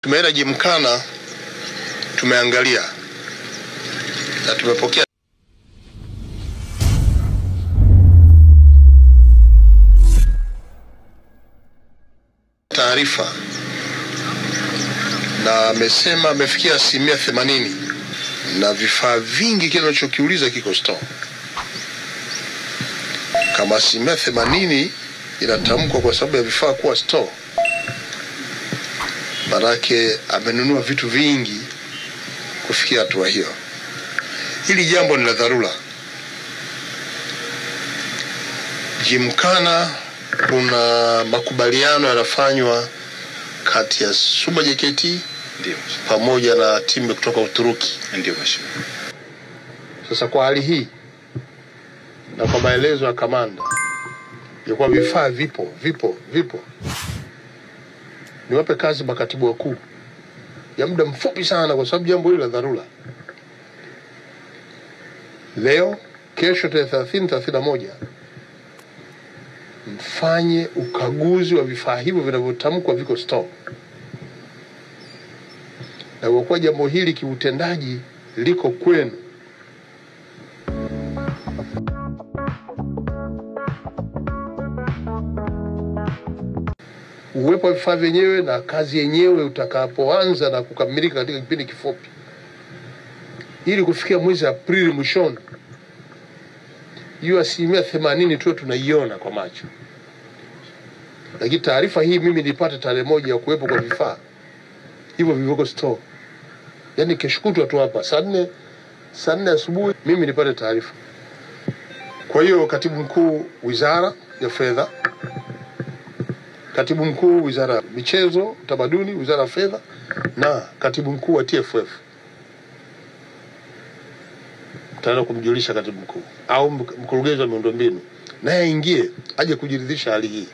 Tumeenda Gymkhana, tumeangalia na tumepokea taarifa na amesema amefikia 80% na vifaa vingi kile unachokiuliza kiko store. Kama 80% inatamkwa kwa sababu ya vifaa kuwa store, manake amenunua vitu vingi kufikia hatua hiyo. Hili jambo ni la dharura. Gymkhana kuna makubaliano yanafanywa kati ya Suba JKT pamoja na timu kutoka Uturuki. Ndio mheshimiwa. Sasa kwa hali hii na kwa maelezo ya kamanda ya kwa vifaa vipo, niwape kazi makatibu wakuu ya muda mfupi sana, kwa sababu jambo hili la dharura. Leo, kesho, 30-31 mfanye ukaguzi wa vifaa hivyo vinavyotamkwa viko store. Na kwa kuwa jambo hili kiutendaji liko kwenu, uwepo wa vifaa vyenyewe na kazi yenyewe utakapoanza na kukamilika katika kipindi kifupi, ili kufikia mwezi Aprili mwishoni, hiyo 80% tu tunaiona kwa macho. Lakini taarifa hii mimi nilipata tarehe 1 ya kuwepo kwa vifaa hivyo viko store. Yaani kesho kutwa tu hapa saa 4 asubuhi mimi nilipata taarifa. Kwa hiyo katibu mkuu Wizara ya Fedha, katibu mkuu Wizara ya Michezo, Utamaduni, Wizara ya Fedha na katibu mkuu wa TFF tutaenda kumjulisha katibu mkuu au mkurugenzi wa miundombinu, naye aingie aje kujiridhisha hali hii.